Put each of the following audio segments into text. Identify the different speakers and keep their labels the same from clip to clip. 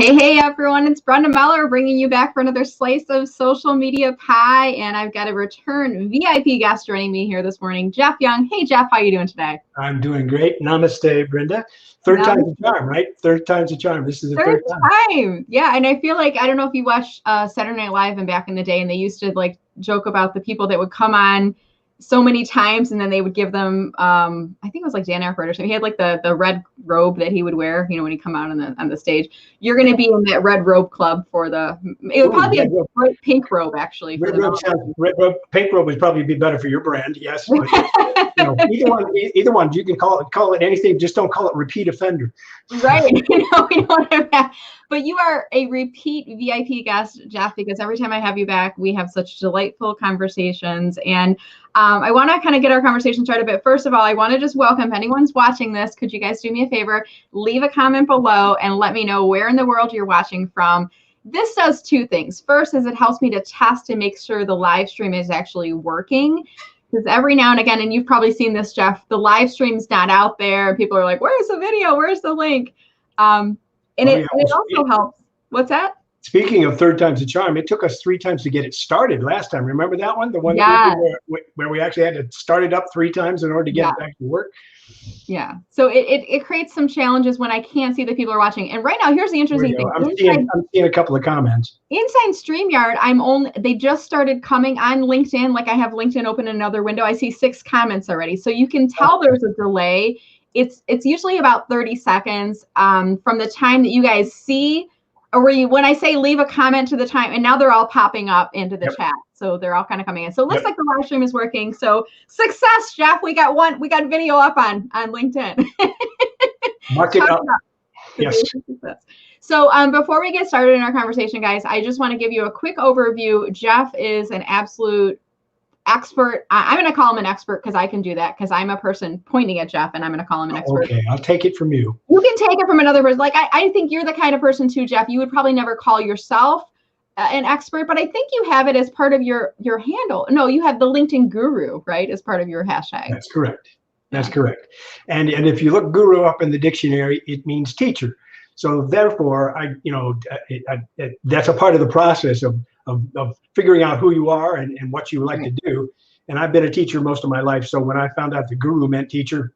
Speaker 1: Hey everyone, it's Brenda Meller bringing you back for another slice of social media pie, and I've got a return VIP guest joining me here this morning, Jeff Young. Hey Jeff, how are you doing today?
Speaker 2: I'm doing great. Namaste, Brenda. Third time's a charm, right? Third time's a charm. This is the third
Speaker 1: time. Yeah, and I feel like, I don't know if you watched Saturday Night Live and back in the day, and they used to like joke about the people that would come on so many times, and then they would give them I think it was like Dan Aykroyd or something. He had like the red robe that he would wear, when he come out on the stage. You're going to be in that red robe club for it would probably be a bright pink robe, actually.
Speaker 2: Red robe, pink robe would probably be better for your brand, yes. But, either one, you can call it anything, just don't call it repeat offender.
Speaker 1: Right. We don't have that. But you are a repeat VIP guest, Jeff, because every time I have you back, we have such delightful conversations. And I want to kind of get our conversation started. But first of all, I want to just welcome, if anyone's watching this, could you guys do me a favor? Leave a comment below and let me know where in the world you're watching from. This does two things. First is it helps me to test and make sure the live stream is actually working. Because every now and again, and you've probably seen this, Jeff, the live stream's not out there. People are like, where's the video? Where's the link? It also helps. What's that?
Speaker 2: Speaking of third time's a charm, it took us 3 times to get it started last time. Remember that one? The one where we actually had to start it up 3 times in order to get it back to work?
Speaker 1: Yeah. So it creates some challenges when I can't see the people are watching. And right now, here's the interesting thing.
Speaker 2: I'm seeing a couple of comments.
Speaker 1: Inside StreamYard, they just started coming on LinkedIn. Like I have LinkedIn open in another window. I see 6 comments already. So you can tell there's a delay. It's usually about 30 seconds from the time that you guys see, or when I say leave a comment to the time, and now they're all popping up into the chat. So they're all kind of coming in. So it looks like the live stream is working. So success, Jeff. We got video up on LinkedIn.
Speaker 2: Mark it up. Yes.
Speaker 1: So before we get started in our conversation, guys, I just want to give you a quick overview. Jeff is an absolute expert. I'm going to call him an expert because I can do that, because I'm a person pointing at Jeff, and I'm going to call him an expert.
Speaker 2: Okay, I'll take it from you.
Speaker 1: You can take it from another person. Like I think you're the kind of person too, Jeff. You would probably never call yourself an expert, but I think you have it as part of your handle. No, you have the LinkedIn Guru, right, as part of your hashtag.
Speaker 2: That's correct. That's correct. And if you look guru up in the dictionary, it means teacher. So therefore, that's a part of the process of figuring out who you are and what you like to do. And I've been a teacher most of my life. So when I found out the guru meant teacher,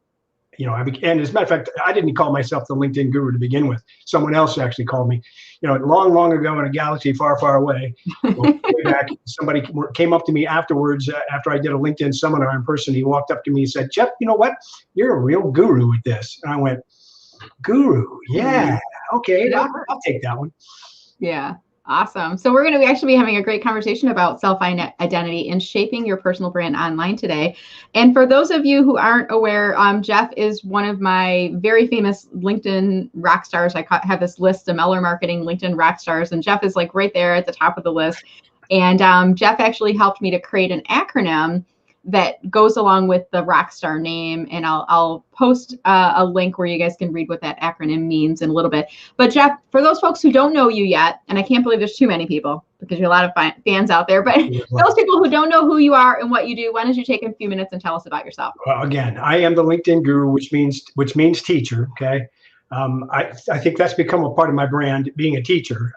Speaker 2: and as a matter of fact, I didn't call myself the LinkedIn Guru to begin with. Someone else actually called me, long, long ago in a galaxy far, far away. Way back, somebody came up to me afterwards, after I did a LinkedIn seminar in person. He walked up to me and said, Jeff, you know what? You're a real guru with this. And I went, guru? Yeah. Okay. I'll take that one.
Speaker 1: Yeah. Awesome. So we're going to actually be having a great conversation about self-identity and shaping your personal brand online today. And for those of you who aren't aware, Jeff is one of my very famous LinkedIn rock stars. I have this list of Meller Marketing LinkedIn rock stars, and Jeff is like right there at the top of the list. And Jeff actually helped me to create an acronym that goes along with the Rockstar name, and I'll post a link where you guys can read what that acronym means in a little bit. But Jeff, for those folks who don't know you yet, and I can't believe there's too many people because you're a lot of fans out there, but those people who don't know who you are and what you do, why don't you take a few minutes and tell us about yourself?
Speaker 2: Well, again, I am the LinkedIn Guru, which means teacher. Okay, I think that's become a part of my brand, being a teacher.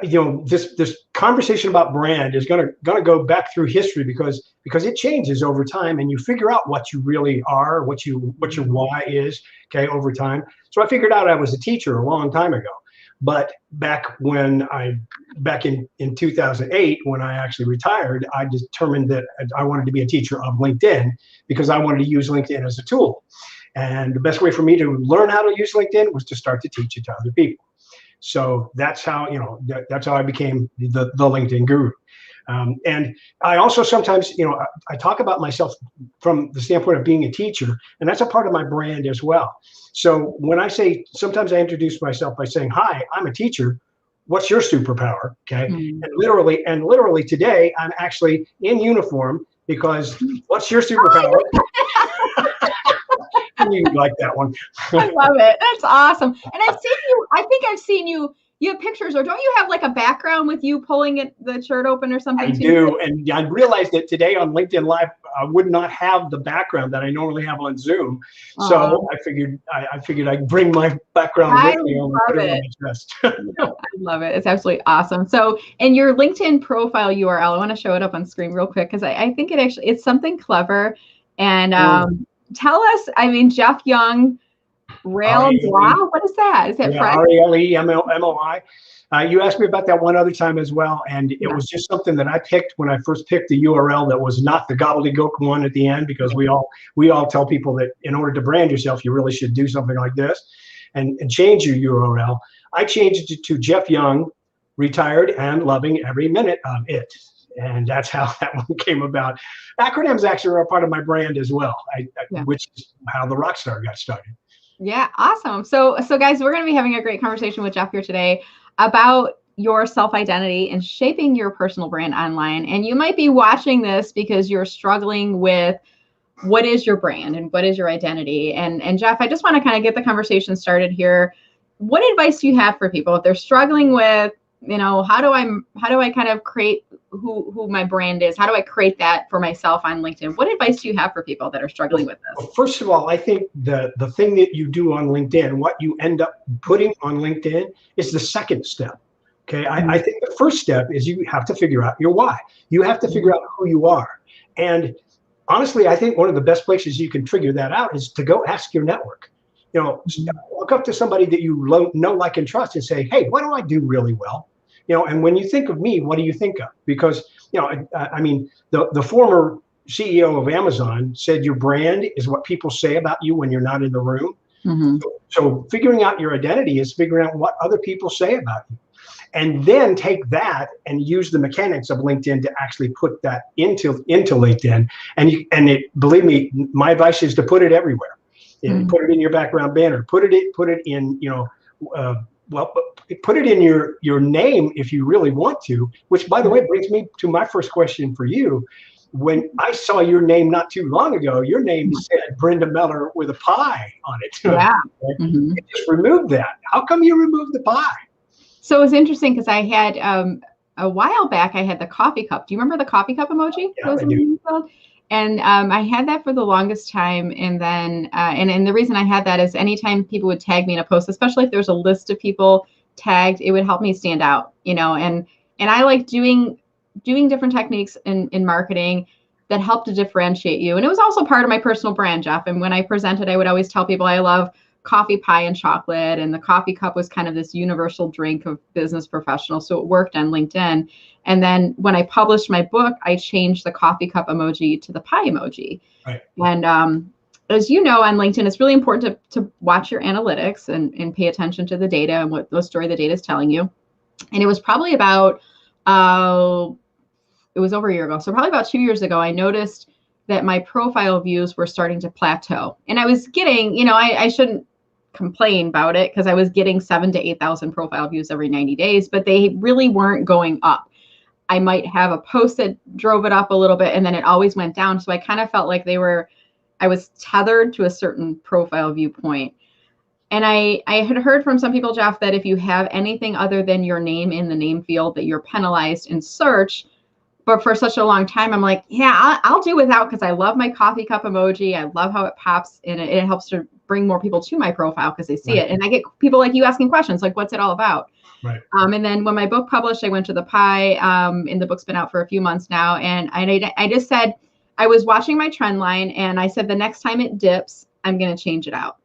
Speaker 2: This conversation about brand is gonna go back through history because it changes over time, and you figure out what you really are, what your why is, over time. So I figured out I was a teacher a long time ago, but back in 2008, when I actually retired, I determined that I wanted to be a teacher of LinkedIn because I wanted to use LinkedIn as a tool. And the best way for me to learn how to use LinkedIn was to start to teach it to other people. So that's how I became the LinkedIn Guru. And I also sometimes, I talk about myself from the standpoint of being a teacher, and that's a part of my brand as well. So when I say, sometimes I introduce myself by saying, hi, I'm a teacher. What's your superpower? Okay. And literally today, I'm actually in uniform because what's your superpower? You like that one.
Speaker 1: I love it. That's awesome. And I think I've seen you you have pictures, or don't you have like a background with you pulling the shirt open or something?
Speaker 2: I do, and I realized that today on LinkedIn Live, I would not have the background that I normally have on Zoom. So I figured I'd bring my background with me and put it on my chest.
Speaker 1: I love it. It's absolutely awesome. So, in your LinkedIn profile URL, I want to show it up on screen real quick because I think it's something clever. And tell us, I mean, Jeff Young, Rail and Blah. What is that? Is that
Speaker 2: RALEMOI? You asked me about that one other time as well, and it was just something that I picked when I first picked the URL that was not the gobbledygook one at the end, because we all tell people that in order to brand yourself, you really should do something like this and change your URL. I changed it to Jeff Young, retired and loving every minute of it. And that's how that one came about. Acronyms actually are a part of my brand as well, which is how the Rockstar got started.
Speaker 1: Yeah, awesome. So guys, we're going to be having a great conversation with Jeff here today about your self-identity and shaping your personal brand online. And you might be watching this because you're struggling with what is your brand and what is your identity. And Jeff, I just want to kind of get the conversation started here. What advice do you have for people if they're struggling with, how do I kind of create who my brand is? How do I create that for myself on LinkedIn? What advice do you have for people that are struggling with this?
Speaker 2: Well, first of all, I think the thing that you do on LinkedIn, what you end up putting on LinkedIn, is the second step. Okay, I think the first step is you have to figure out your why. You have to figure out who you are. And honestly, I think one of the best places you can figure that out is to go ask your network. Walk up to somebody that you know, like, and trust and say, hey, what do I do really well? And when you think of me, what do you think of? Because, I mean, the former CEO of Amazon said your brand is what people say about you when you're not in the room. So figuring out your identity is figuring out what other people say about you. And then take that and use the mechanics of LinkedIn to actually put that into LinkedIn. And believe me, my advice is to put it everywhere. Put it in your background banner. Put it in, put it in your name if you really want to. Which, by the way, brings me to my first question for you. When I saw your name not too long ago, your name said Brenda Meller with a pie on it.
Speaker 1: Yeah.
Speaker 2: You just removed that. How come you removed the pie?
Speaker 1: So it was interesting because I had a while back, I had the coffee cup. Do you remember the coffee cup emoji?
Speaker 2: Yeah, I do.
Speaker 1: And I had that for the longest time. And then, and the reason I had that is anytime people would tag me in a post, especially if there's a list of people tagged, it would help me stand out, and I like doing different techniques in marketing that help to differentiate you. And it was also part of my personal brand, Jeff. And when I presented, I would always tell people I love coffee, pie, and chocolate. And the coffee cup was kind of this universal drink of business professionals. So it worked on LinkedIn. And then when I published my book, I changed the coffee cup emoji to the pie emoji.
Speaker 2: Right.
Speaker 1: And as you know, on LinkedIn, it's really important to watch your analytics and pay attention to the data and what story the data is telling you. And it was probably about, it was over a year ago. So probably about 2 years ago, I noticed that my profile views were starting to plateau. And I was getting, I shouldn't complain about it because I was getting 7,000 to 8,000 profile views every 90 days, but they really weren't going up. I might have a post that drove it up a little bit and then it always went down. So I kind of felt like I was tethered to a certain profile viewpoint. And I had heard from some people, Jeff, that if you have anything other than your name in the name field, that you're penalized in search. But for such a long time, I'm like, yeah, I'll do without because I love my coffee cup emoji. I love how it pops and it helps to bring more people to my profile because they see it. And I get people like you asking questions like, what's it all about?
Speaker 2: Right.
Speaker 1: And then when my book published, I went to the pie and the book's been out for a few months now. And I just said, I was watching my trend line and I said, the next time it dips, I'm going to change it out.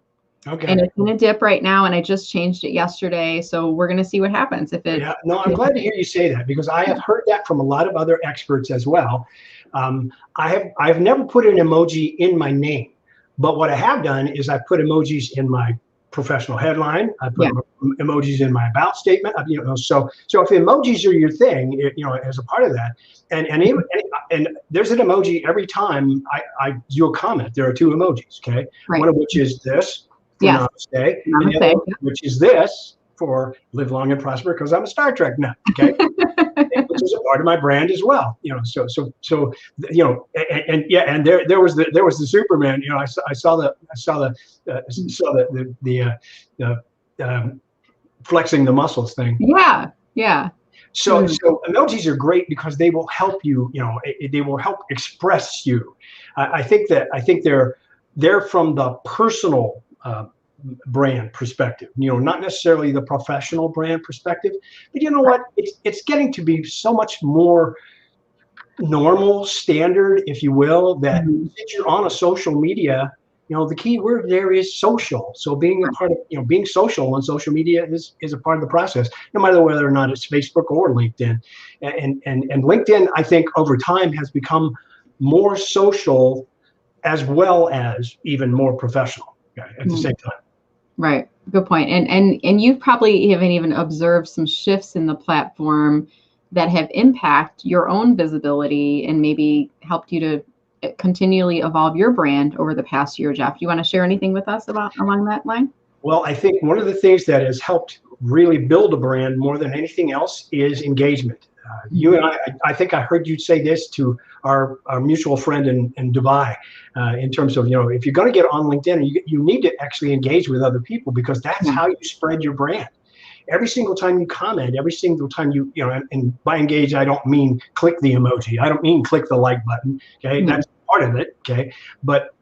Speaker 2: Okay.
Speaker 1: And it's going to dip right now. And I just changed it yesterday. So we're going to see what happens.
Speaker 2: Yeah, no, I'm glad to hear you say that because I have heard that from a lot of other experts as well. I've never put an emoji in my name, but what I have done is I put emojis in my professional headline. I put emojis in my about statement. So if emojis are your thing, as a part of that, and there's an emoji every time I do a comment. There are two emojis, okay? Right. One of which is this. Namaste. And the other, which is this for live long and prosper because I'm a Star Trek nut, okay? Which is a part of my brand as well, So and there was the Superman, I saw the flexing the muscles thing.
Speaker 1: Yeah. Yeah.
Speaker 2: So emojis are great because they will help you, they will help express you. I think they're from the personal brand perspective, not necessarily the professional brand perspective. But you know what? It's getting to be so much more normal, standard, if you will, that since you're on a social media, the key word there is social. So being a part of, being social on social media is a part of the process, no matter whether or not it's Facebook or LinkedIn. And LinkedIn, I think, over time has become more social as well as even more professional at the same time.
Speaker 1: Right. Good point. And you probably haven't even observed some shifts in the platform that have impacted your own visibility and maybe helped you to continually evolve your brand over the past year. Jeff, do you want to share anything with us along that line?
Speaker 2: Well, I think one of the things that has helped really build a brand more than anything else is engagement. You and I think I heard you say this to our mutual friend in Dubai, in terms of, if you're going to get on LinkedIn, you need to actually engage with other people, because that's how you spread your brand. Every single time you comment, every single time and by engage, I don't mean click the emoji. I don't mean click the like button. Okay. That's part of it. Okay. But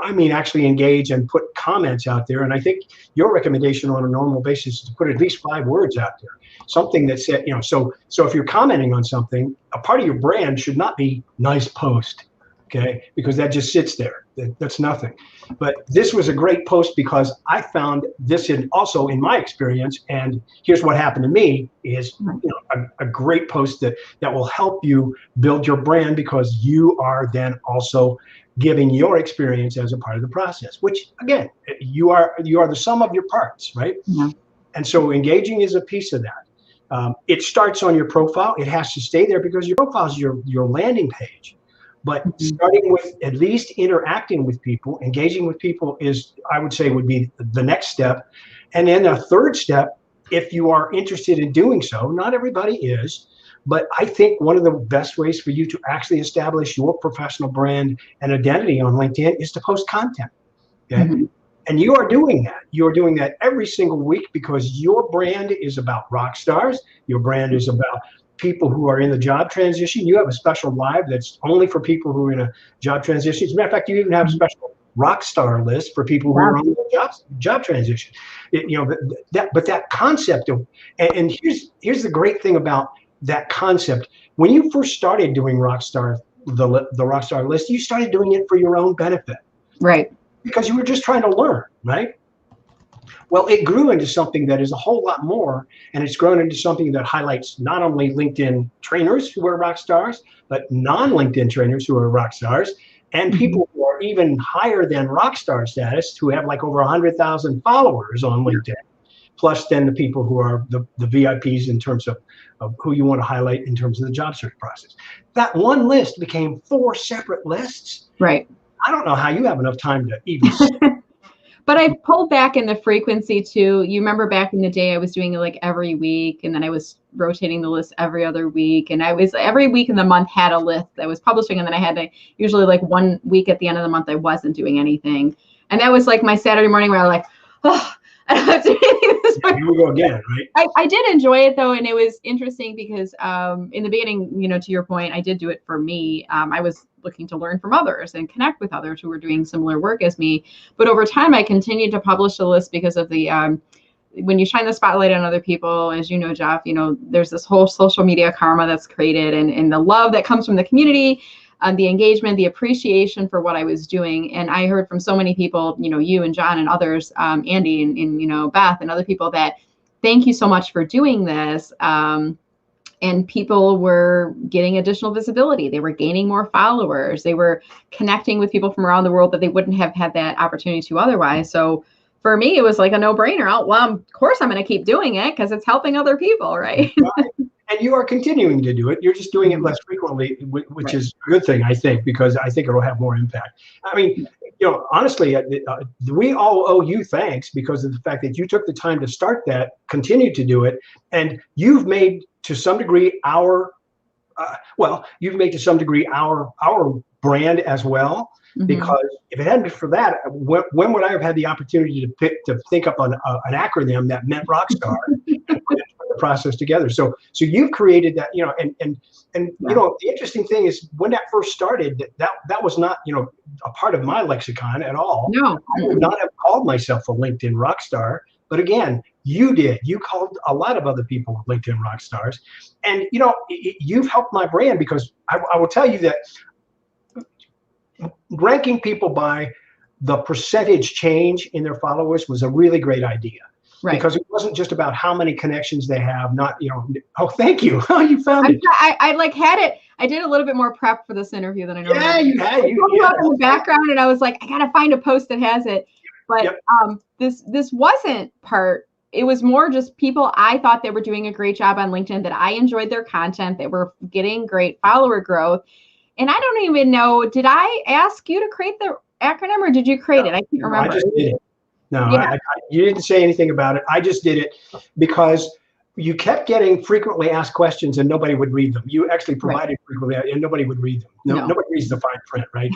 Speaker 2: I mean actually engage and put comments out there. And I think your recommendation on a normal basis is to put at least 5 words out there. Something that said, so if you're commenting on something, a part of your brand should not be nice post. Okay, because that just sits there. That's nothing. But this was a great post because I found this also in my experience, and here's what happened to me is a great post that will help you build your brand, because you are then also giving your experience as a part of the process, which again, you are the sum of your parts, right? Yeah. And so engaging is a piece of that. It starts on your profile. It has to stay there because your profile is your landing page. But starting with at least interacting with people, engaging with people is, I would say, would be the next step. And then a third step, if you are interested in doing so, not everybody is, but I think one of the best ways for you to actually establish your professional brand and identity on LinkedIn is to post content. Okay? And you are doing that. You're doing that every single week because your brand is about rock stars. Your brand is about people who are in the job transition. You have a special live that's only for people who are in a job transition. As a matter of fact, you even have a special Rockstar list for people who are on the job transition. But that concept of, and here's the great thing about that concept. When you first started doing Rockstar, the Rockstar list, you started doing it for your own benefit,
Speaker 1: right?
Speaker 2: Because you were just trying to learn, right? Well, it grew into something that is a whole lot more, and it's grown into something that highlights not only LinkedIn trainers who are rock stars, but non-LinkedIn trainers who are rock stars, and people who are even higher than rock star status, who have like over 100,000 followers on LinkedIn, plus then the people who are the VIPs in terms of who you want to highlight in terms of the job search process. That one list became 4 separate lists.
Speaker 1: Right.
Speaker 2: I don't know how you have enough time to even
Speaker 1: But I pulled back in the frequency too. You remember back in the day, I was doing it like every week, and then I was rotating the list every other week. And I was every week in the month had a list I was publishing. And then I had to usually like 1 week at the end of the month, I wasn't doing anything. And that was like my Saturday morning where I was like, oh, I don't have to do anything this morning.
Speaker 2: Here we go again, right?
Speaker 1: I did enjoy it though. And it was interesting because in the beginning, to your point, I did do it for me. I was looking to learn from others and connect with others who were doing similar work as me. But over time, I continued to publish the list because of the, when you shine the spotlight on other people, as you know, Jeff, there's this whole social media karma that's created and the love that comes from the community, the engagement, the appreciation for what I was doing. And I heard from so many people, you and John and others, Andy and Beth and other people that thank you so much for doing this. And people were getting additional visibility. They were gaining more followers. They were connecting with people from around the world that they wouldn't have had that opportunity to otherwise. So for me, it was like a no-brainer. Well, of course I'm going to keep doing it because it's helping other people, right?
Speaker 2: And you are continuing to do it. You're just doing it less frequently, which is a good thing, I think, because I think it'll have more impact. I mean, honestly, we all owe you thanks because of the fact that you took the time to start that, continued to do it, and you've made, to some degree, our Well, you've made to some degree our brand as well. Because if it hadn't been for that, when would I have had the opportunity to think up an acronym that meant Rockstar and put the process together? So you've created that, and the interesting thing is when that first started, that was not a part of my lexicon at all.
Speaker 1: No,
Speaker 2: I would not have called myself a LinkedIn rockstar. But again, you did. You called a lot of other people LinkedIn rock stars, and you've helped my brand because I will tell you that ranking people by the percentage change in their followers was a really great idea. Right. Because it wasn't just about how many connections they have, oh, thank you. Oh, you found it.
Speaker 1: I like had it. I did a little bit more prep for this interview than I normally
Speaker 2: do. You had. You
Speaker 1: up in the background, and I was like, I got to find a post that has it. But this wasn't part. It was more just people I thought they were doing a great job on LinkedIn, that I enjoyed their content, that were getting great follower growth. And I don't even know, did I ask you to create the acronym or did you create it? I can't remember.
Speaker 2: I just did it. No, you didn't say anything about it. I just did it because you kept getting frequently asked questions and nobody would read them. You actually provided frequently and nobody would read them. Nobody reads the fine print, right?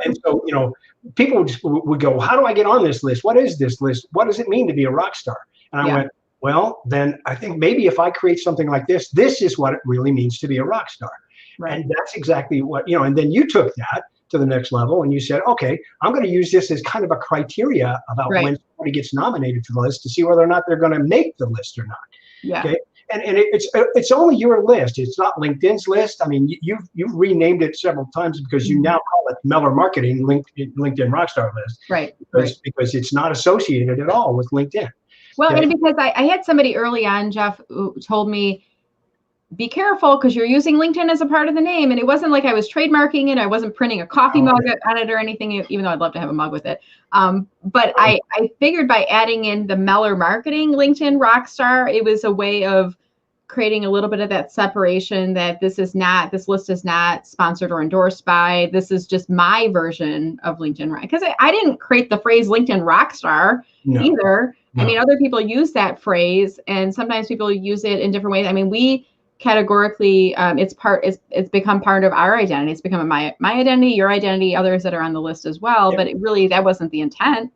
Speaker 2: and so, people would go, how do I get on this list? What is this list? What does it mean to be a rock star? And I went, well, then I think maybe if I create something like this, this is what it really means to be a rock star. Right. And that's exactly what, and then you took that to the next level and you said, okay, I'm going to use this as kind of a criteria about when somebody gets nominated for the list to see whether or not they're going to make the list or not.
Speaker 1: Yeah.
Speaker 2: Okay. And it's only your list. It's not LinkedIn's list. I mean, you've renamed it several times because you now call it Meller Marketing LinkedIn Rockstar List.
Speaker 1: Right.
Speaker 2: Because it's not associated at all with LinkedIn.
Speaker 1: Well, and because I had somebody early on, Jeff, who told me, be careful because you're using LinkedIn as a part of the name. And it wasn't like I was trademarking it. I wasn't printing a coffee mug on it or anything, even though I'd love to have a mug with it. But I figured by adding in the Meller Marketing LinkedIn Rockstar, it was a way of creating a little bit of that separation that this list is not sponsored or endorsed by, this is just my version of LinkedIn Rock. Because I didn't create the phrase LinkedIn Rockstar either. No. I mean, other people use that phrase and sometimes people use it in different ways. I mean, we categorically, it's become part of our identity. It's become my identity, your identity, others that are on the list as well. Yeah. But it really, that wasn't the intent,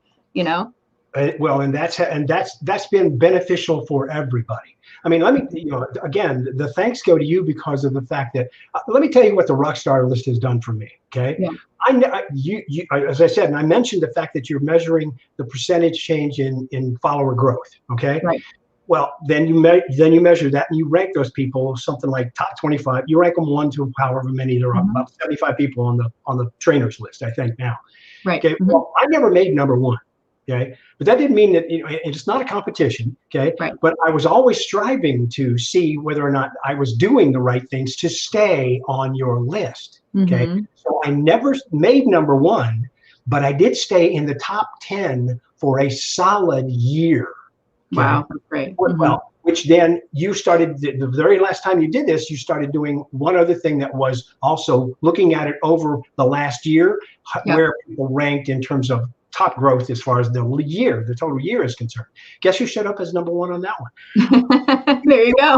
Speaker 2: Well, and that's been beneficial for everybody. I mean, let me, again, the thanks go to you because of the fact that, let me tell you what the Rockstar list has done for me. Okay. Yeah. As I said, and I mentioned the fact that you're measuring the percentage change in follower growth. Okay. Right. Well, then you measure that and you rank those people something like top 25. You rank them 1 to however many there are, about 75 people on the trainers list, I think now.
Speaker 1: Right.
Speaker 2: Okay. Well, I never made number 1. Okay. But that didn't mean that it's not a competition. Okay. Right. But I was always striving to see whether or not I was doing the right things to stay on your list. Okay. So I never made number 1, but I did stay in the top 10 for a solid year.
Speaker 1: Okay. Wow, that's great.
Speaker 2: Well, which then you started, the very last time you did this, you started doing one other thing that was also looking at it over the last year, where people ranked in terms of top growth as far as the total year is concerned. Guess who showed up as number 1 on that one?
Speaker 1: There you go.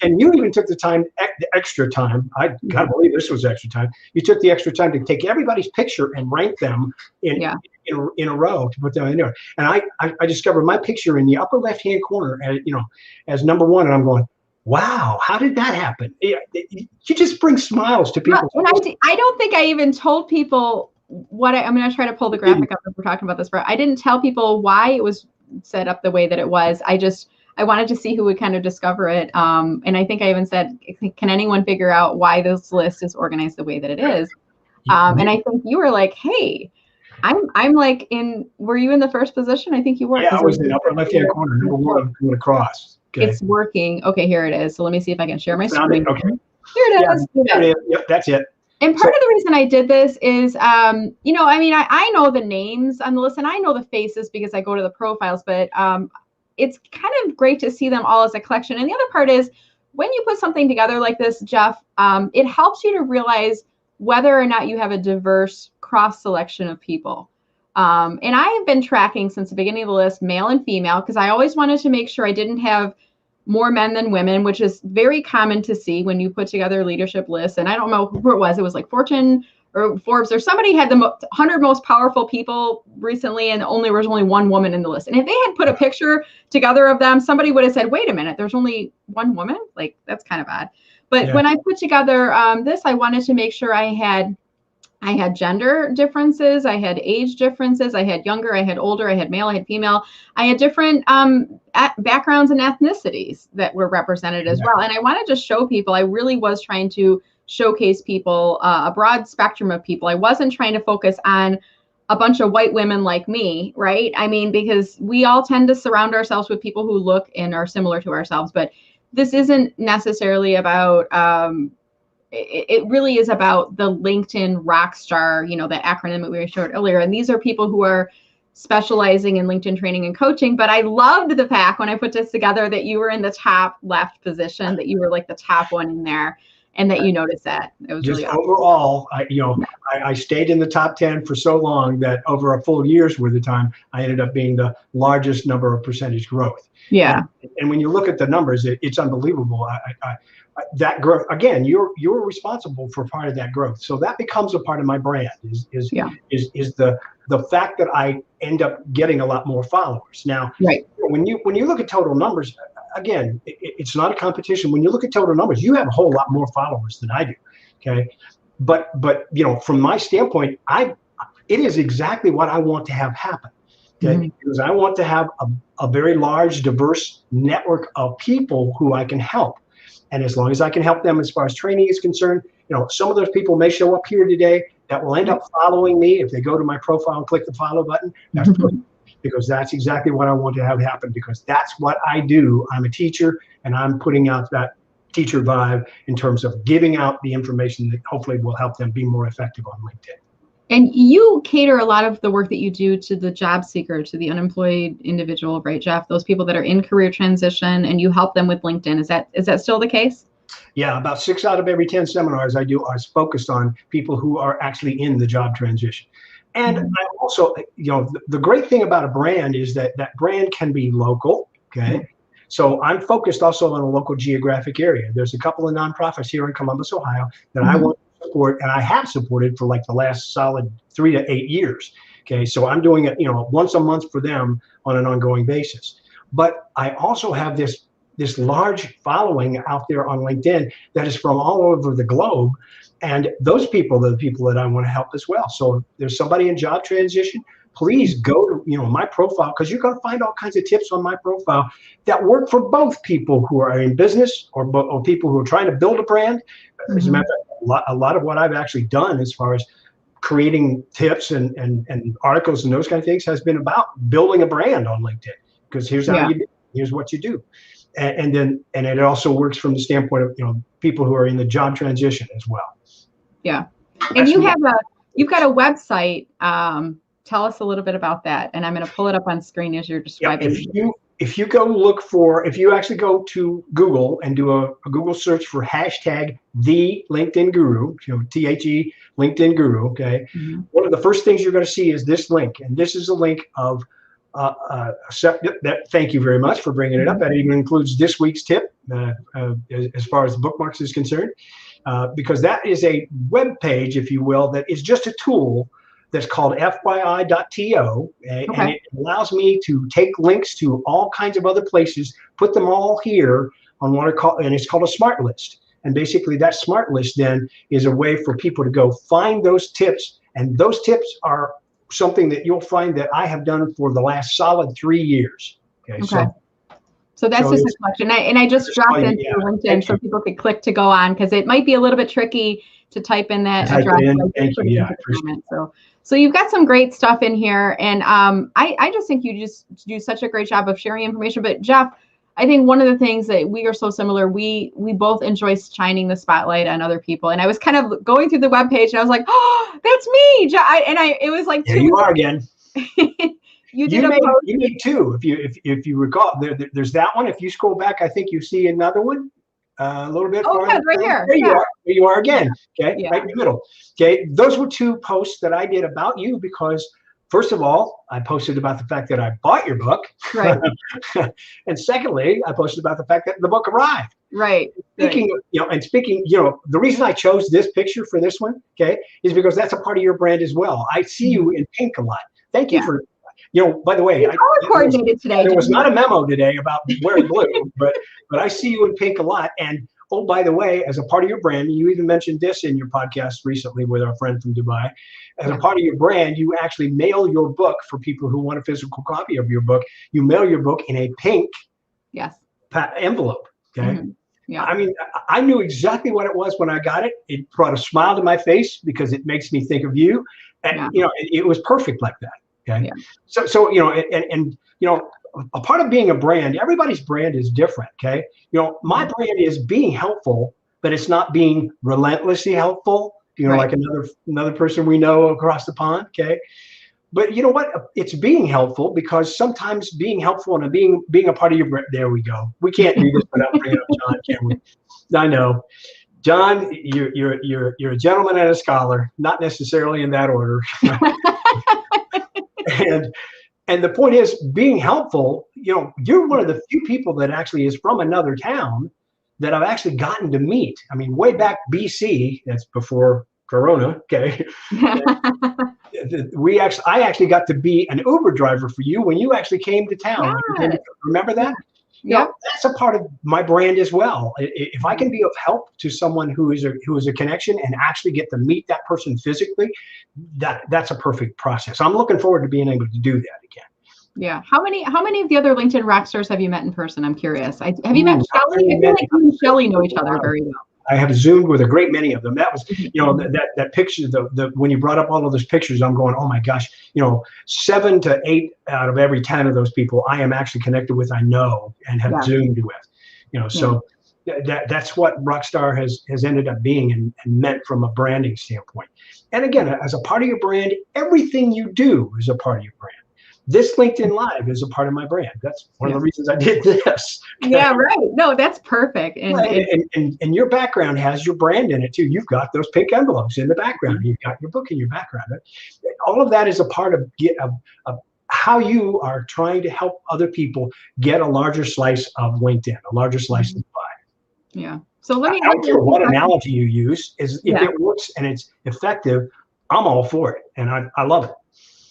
Speaker 2: And you even took the time, the extra time. I can't believe this was extra time. You took the extra time to take everybody's picture and rank them in a row to put them in there. And I discovered my picture in the upper left-hand corner, as number 1, and I'm going, wow, how did that happen? You just bring smiles to people.
Speaker 1: Well, and I don't think I even told people what I'm going to try to pull the graphic up if we're talking about this. I didn't tell people why it was set up the way that it was. I wanted to see who would kind of discover it. And I think I even said, can anyone figure out why this list is organized the way that it is? And I think you were like, hey, I'm like were you in the first position? I think you were.
Speaker 2: Yeah, I was in the upper left-hand corner, number 1 going across. Okay.
Speaker 1: It's working. Okay, here it is. So let me see if I can share my screen.
Speaker 2: Okay.
Speaker 1: Here it is.
Speaker 2: There it is. Yep, that's it.
Speaker 1: And part of the reason I did this is, I know the names on the list and I know the faces because I go to the profiles, but it's kind of great to see them all as a collection. And the other part is when you put something together like this, Jeff, it helps you to realize whether or not you have a diverse cross selection of people. And I have been tracking since the beginning of the list, male and female, because I always wanted to make sure I didn't have more men than women, which is very common to see when you put together leadership lists. And I don't know who it was like Fortune or Forbes or somebody had the 100 most powerful people recently, and there was only one woman in the list. And if they had put a picture together of them, somebody would have said, wait a minute, there's only one woman? Like, that's kind of odd. But when I put together this, I wanted to make sure I had gender differences, I had age differences, I had younger, I had older, I had male, I had female, I had different backgrounds and ethnicities that were represented as well. And I wanted to show people, I really was trying to showcase people, a broad spectrum of people. I wasn't trying to focus on a bunch of white women like me, right? I mean, because we all tend to surround ourselves with people who look and are similar to ourselves, but this isn't necessarily about, it really is about the LinkedIn Rockstar, you know, the acronym that we showed earlier. And these are people who are specializing in LinkedIn training and coaching. But I loved the fact when I put this together that you were in the top left position, that you were like the top one in there, and that you noticed that. It was
Speaker 2: just
Speaker 1: really awesome.
Speaker 2: Overall, I stayed in the top 10 for so long that over a full year's worth of time, I ended up being the largest number of percentage growth.
Speaker 1: Yeah.
Speaker 2: And when you look at the numbers, it's unbelievable. That growth, again, you're responsible for part of that growth. So that becomes a part of my brand is the fact that I end up getting a lot more followers. Now, when you look at total numbers, again, it's not a competition. When you look at total numbers, you have a whole lot more followers than I do. Okay. But from my standpoint, it is exactly what I want to have happen. Okay? Because I want to have a very large, diverse network of people who I can help. And as long as I can help them as far as training is concerned, some of those people may show up here today that will end up following me. If they go to my profile and click the follow button, that's perfect, because that's exactly what I want to have happen, because that's what I do. I'm a teacher, and I'm putting out that teacher vibe in terms of giving out the information that hopefully will help them be more effective on LinkedIn.
Speaker 1: And you cater a lot of the work that you do to the job seeker, to the unemployed individual, right, Jeff? Those people that are in career transition, and you help them with LinkedIn. Is that still the case?
Speaker 2: Yeah, about 6 out of every 10 seminars I do are focused on people who are actually in the job transition. And I also, the great thing about a brand is that brand can be local. Okay. So I'm focused also on a local geographic area. There's a couple of nonprofits here in Columbus, Ohio, that I want to support, and I have supported for like the last solid 3 to 8 years. Okay. So I'm doing it, once a month for them on an ongoing basis. But I also have this large following out there on LinkedIn that is from all over the globe. And those people are the people that I want to help as well. So if there's somebody in job transition, please go to my profile, because you're going to find all kinds of tips on my profile that work for both people who are in business or people who are trying to build a brand. As a matter of fact, a lot of what I've actually done as far as creating tips and articles and those kind of things has been about building a brand on LinkedIn, because here's how you do it. Here's what you do. And it also works from the standpoint of people who are in the job transition as well. Yeah. And
Speaker 1: you've got a website. Tell us a little bit about that. And I'm going to pull it up on screen as you're describing.
Speaker 2: If you actually go to Google and do a Google search for hashtag the LinkedIn Guru, THE LinkedIn Guru. Okay. One of the first things you're going to see is this link. And this is a link of thank you very much for bringing it up. That even includes this week's tip as far as bookmarks is concerned, because that is a web page, if you will, that is just a tool that's called fyi.to, and it allows me to take links to all kinds of other places, put them all here on what and it's called a smart list. And basically that smart list then is a way for people to go find those tips, and those tips are something that you'll find that I have done for the last solid 3 years. Okay.
Speaker 1: So that's just a collection. And I just dropped into LinkedIn so people could click to go on, because it might be a little bit tricky to type in that address.
Speaker 2: Thank you. Yeah, I appreciate
Speaker 1: it. So you've got some great stuff in here. And I just think you just do such a great job of sharing information. But Jeff, I think one of the things that we are so similar, we both enjoy shining the spotlight on other people. And I was kind of going through the webpage and I was like, oh, that's me. It was like,
Speaker 2: there you are again.
Speaker 1: You
Speaker 2: made two. If you recall, there's that one. If you scroll back, I think you see another one a little bit.
Speaker 1: Oh, yeah, right here.
Speaker 2: There you are again. Okay, right in the middle. Okay, those were 2 posts that I did about you, because first of all, I posted about the fact that I bought your book.
Speaker 1: Right.
Speaker 2: And secondly, I posted about the fact that the book arrived.
Speaker 1: Right.
Speaker 2: Speaking of, the reason I chose this picture for this one, okay, is because that's a part of your brand as well. I see you in pink a lot. Thank you for, by the way,
Speaker 1: coordinated today.
Speaker 2: There was not a memo today about wearing blue, but I see you in pink a lot. And oh, by the way, as a part of your brand, you even mentioned this in your podcast recently with our friend from Dubai. As a part of your brand, you actually mail your book for people who want a physical copy of your book. You mail your book in a pink envelope. Okay.
Speaker 1: Mm-hmm. Yeah.
Speaker 2: I mean, I knew exactly what it was when I got it. It brought a smile to my face because it makes me think of you. And, it was perfect like that. Okay. Yeah. So, a part of being a brand, everybody's brand is different. Okay. My brand is being helpful, but it's not being relentlessly helpful, like another person we know across the pond. Okay. But you know what? It's being helpful, because sometimes being helpful and being a part of your brand. There we go. We can't do this without bringing up John, can we? I know, John. You're a gentleman and a scholar, not necessarily in that order. And the point is, being helpful. You're one of the few people that actually is from another town that I've actually gotten to meet. I mean, way back BC. That's before Corona. Okay. I actually got to be an Uber driver for you when you actually came to town.
Speaker 1: Yes.
Speaker 2: Remember that?
Speaker 1: Yeah.
Speaker 2: That's a part of my brand as well. If I can be of help to someone who is a connection and actually get to meet that person physically, that's a perfect process. I'm looking forward to being able to do that again.
Speaker 1: Yeah. How many of the other LinkedIn rock stars have you met in person? I'm curious. Have you met Shelly? I feel like you and Shelly know each other very well.
Speaker 2: I have Zoomed with a great many of them. That was, that picture, when you brought up all of those pictures, I'm going, oh my gosh, 7 to 8 out of every 10 of those people I am actually connected with, I know, and have Zoomed with, so that's what Rockstar has ended up being and meant from a branding standpoint. And again, as a part of your brand, everything you do is a part of your brand. This LinkedIn Live is a part of my brand. That's one of the reasons I did this.
Speaker 1: Yeah, right. No, that's perfect.
Speaker 2: And your background has your brand in it too. You've got those pink envelopes in the background. You've got your book in your background. All of that is a part of how you are trying to help other people get a larger slice of LinkedIn, a larger slice of the pie.
Speaker 1: Yeah. So let me.
Speaker 2: I don't care what analogy you use. If it works and it's effective, I'm all for it, and I love it.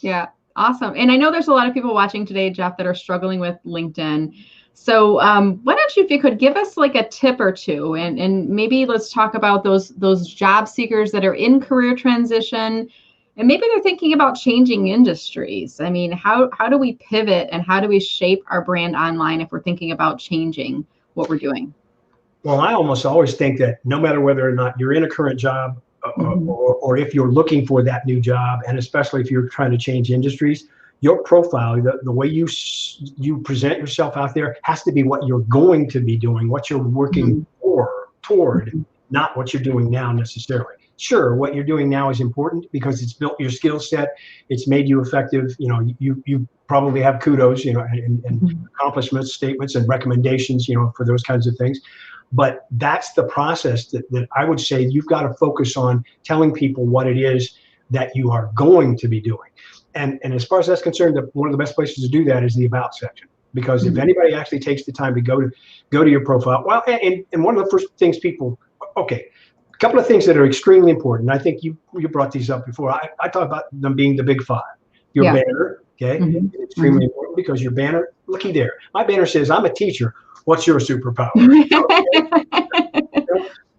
Speaker 1: Yeah. Awesome. And I know there's a lot of people watching today, Jeff, that are struggling with LinkedIn. So why don't you, if you could give us like a tip or two, and maybe let's talk about those job seekers that are in career transition, and maybe they're thinking about changing industries. I mean, how do we pivot and how do we shape our brand online if we're thinking about changing what we're doing?
Speaker 2: Well, I almost always think that no matter whether or not you're in a current job, or if you're looking for that new job, and especially if you're trying to change industries, your profile, the way you present yourself out there, has to be what you're going to be doing, what you're working toward, not what you're doing now necessarily. Sure, what you're doing now is important because it's built your skill set, it's made you effective. You probably have kudos, and accomplishments, statements, and recommendations, for those kinds of things. But that's the process that I would say you've got to focus on telling people what it is that you are going to be doing. And as far as that's concerned, one of the best places to do that is the About section. Because if anybody actually takes the time to go to your profile, well, and one of the first things a couple of things that are extremely important. I think you brought these up before. I talk about them being the big 5. Your banner, okay, extremely important, because your banner, looky there. My banner says, I'm a teacher. What's your superpower?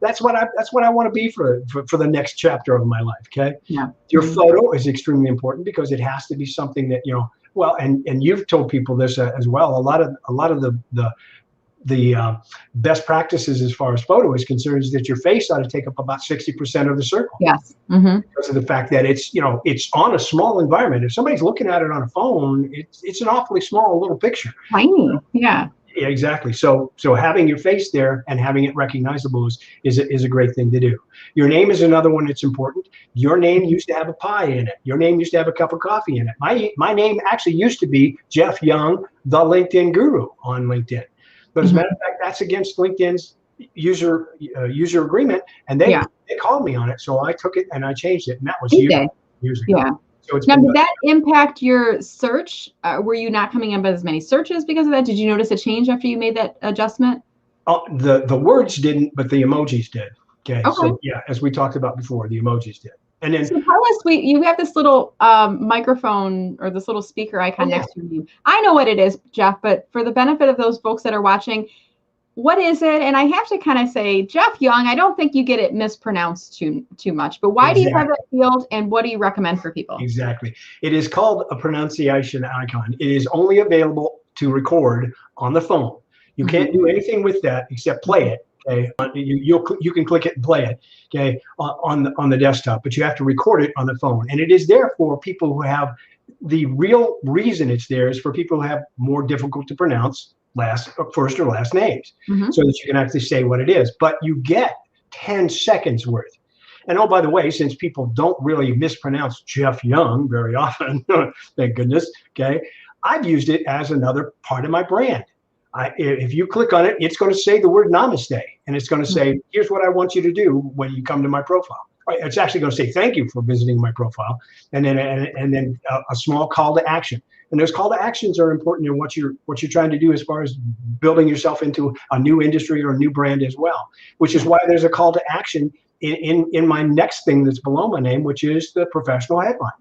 Speaker 2: That's what I want to be for the next chapter of my life. Okay. Yeah. Your photo is extremely important because it has to be something that, well, and you've told people this as well. A lot of the best practices as far as photo is concerned is that your face ought to take up about 60% of the circle. Yes. Because of the fact that it's on a small environment. If somebody's looking at it on a phone, it's an awfully small little picture.
Speaker 1: Tiny. Yeah.
Speaker 2: Yeah, exactly. So having your face there and having it recognizable is a great thing to do. Your name is another one that's important. Your name used to have a pie in it. Your name used to have a cup of coffee in it. My name actually used to be Jeff Young, the LinkedIn Guru on LinkedIn. But as a matter of fact, that's against LinkedIn's user agreement, and they called me on it. So I took it and I changed it, and that was years ago. Yeah. So it's
Speaker 1: Now,
Speaker 2: been
Speaker 1: did that impact your search? Were you not coming up with as many searches because of that? Did you notice a change after you made that adjustment?
Speaker 2: the words didn't, but the emojis did. Okay.
Speaker 1: Okay.
Speaker 2: So yeah, as we talked about before, the emojis did. And then
Speaker 1: So tell us, you have this little microphone or this little speaker icon next to you. I know what it is, Jeff, but for the benefit of those folks that are watching, what is it? And I have to kind of say, Jeff Young, I don't think you get it mispronounced too much, but why do you have that field and what do you recommend for people?
Speaker 2: Exactly. It is called a pronunciation icon. It is only available to record on the phone. You can't do anything with that except play it. Okay, you can click it and play it. Okay, on the desktop, but you have to record it on the phone. And it is there for people who have, the real reason it's there is for people who have more difficult to pronounce first or last names, so that you can actually say what it is. But you get 10 seconds worth. And oh, by the way, since people don't really mispronounce Jeff Young very often, thank goodness, okay, I've used it as another part of my brand. If you click on it, it's going to say the word namaste, and it's going to say, here's what I want you to do when you come to my profile. Right, it's actually going to say thank you for visiting my profile, and then a small call to action. And those call to actions are important in what you're trying to do as far as building yourself into a new industry or a new brand as well, which is why there's a call to action in my next thing that's below my name, which is the professional headline.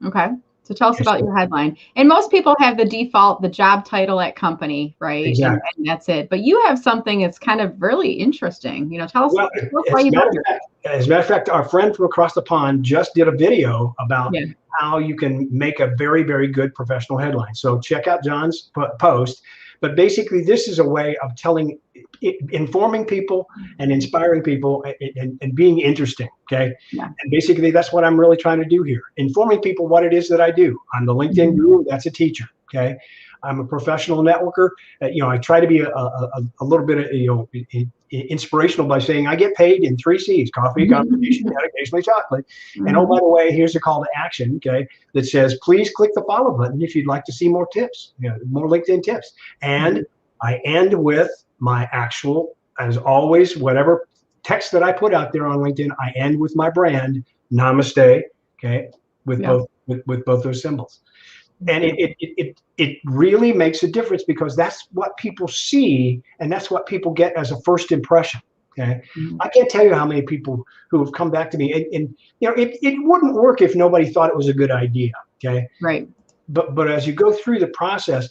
Speaker 1: Okay. So tell us about your headline. And most people have the default, the job title at company, right?
Speaker 2: Exactly.
Speaker 1: And that's it. But you have something that's kind of really interesting. Tell us, why you built it.
Speaker 2: As a matter of fact, our friend from across the pond just did a video about how you can make a very, very good professional headline. So check out John's post. But basically, this is a way of informing people and inspiring people and being interesting. Okay. Yeah. And basically, that's what I'm really trying to do here. Informing people what it is that I do. I'm the LinkedIn guru. That's a teacher. Okay. I'm a professional networker. I try to be a little bit of, inspirational by saying I get paid in 3 C's: coffee, conversation, and occasionally chocolate. And oh, by the way, here's a call to action, okay, that says, please click the follow button if you'd like to see more tips, more LinkedIn tips. And I end with my actual, as always, whatever text that I put out there on LinkedIn, I end with my brand, namaste, okay, with both those symbols. And it really makes a difference, because that's what people see and that's what people get as a first impression. Okay. I can't tell you how many people who have come back to me and it wouldn't work if nobody thought it was a good idea. Okay.
Speaker 1: Right.
Speaker 2: But as you go through the process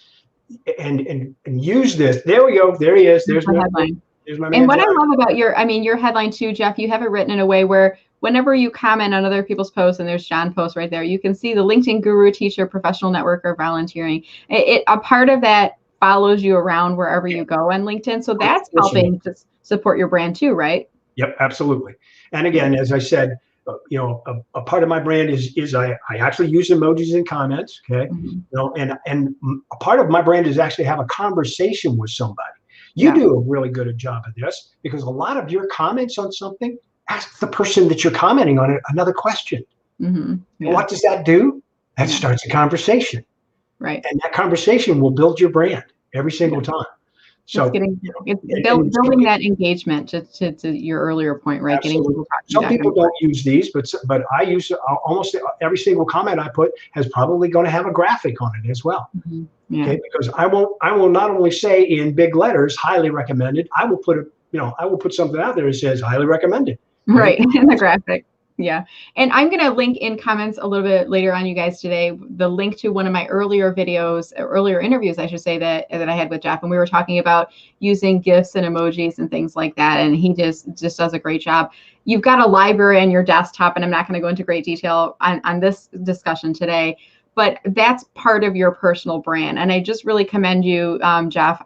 Speaker 2: and use this, there we go. There he is. There's my headline. There's my man.
Speaker 1: And what I love about your headline too, Jeff, you have it written in a way where whenever you comment on other people's posts, and there's John post right there, you can see the LinkedIn guru, teacher, professional networker, volunteering. A part of that follows you around wherever you go on LinkedIn. So that's helping to support your brand too, right?
Speaker 2: Yep, absolutely. And again, as I said, a part of my brand is I actually use emojis in comments. Okay. And a part of my brand is actually have a conversation with somebody. You do a really good job of this, because a lot of your comments on something, ask the person that you're commenting on it another question. And what does that do? That starts a conversation.
Speaker 1: Right.
Speaker 2: And that conversation will build your brand every single time. So
Speaker 1: building that engagement to your earlier point, right?
Speaker 2: Getting people Some people don't use these, but I use almost every single comment I put has probably going to have a graphic on it as well. Okay, because I will not only say in big letters highly recommended, I will put something out there that says highly recommended.
Speaker 1: Right, in the graphic. Yeah. And I'm going to link in comments a little bit later on, you guys, today, the link to one of my earlier interviews, I should say, that I had with Jeff. And we were talking about using GIFs and emojis and things like that. And he just does a great job. You've got a library on your desktop, and I'm not going to go into great detail on this discussion today, but that's part of your personal brand. And I just really commend you, Jeff,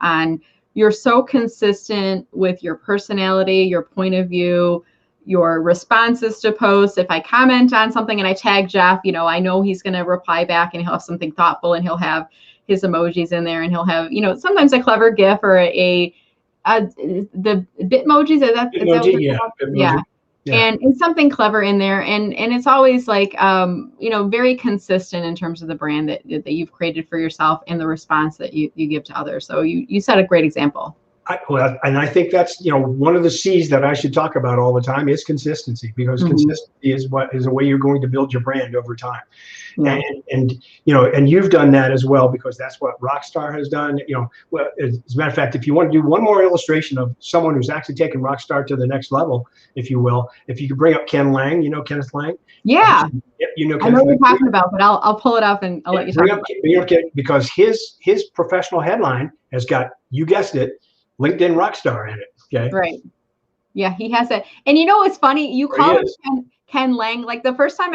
Speaker 1: you're so consistent with your personality, your point of view, your responses to posts. If I comment on something and I tag Jeff, I know he's going to reply back and he'll have something thoughtful, and he'll have his emojis in there, and he'll have, sometimes a clever GIF or the Bitmojis. Bitmoji. And something clever in there. And it's always like, very consistent in terms of the brand that you've created for yourself and the response that you give to others. So you set a great example.
Speaker 2: Well, and I think that's, one of the C's that I should talk about all the time is consistency, because consistency is a way you're going to build your brand over time.
Speaker 1: Yeah.
Speaker 2: And you've done that as well, because that's what Rockstar has done. Well, as a matter of fact, if you want to do one more illustration of someone who's actually taken Rockstar to the next level, if you will, if you could bring up Ken Lang, Kenneth Lang?
Speaker 1: Yeah.
Speaker 2: Kenneth
Speaker 1: I know what
Speaker 2: Lang.
Speaker 1: you're talking about, but I'll pull it up and I'll let you talk about it.
Speaker 2: Because his professional headline has got, you guessed it, LinkedIn Rockstar in it. Okay.
Speaker 1: Right. Yeah, he has it. And what's funny? You call him Ken Lang. Like the first time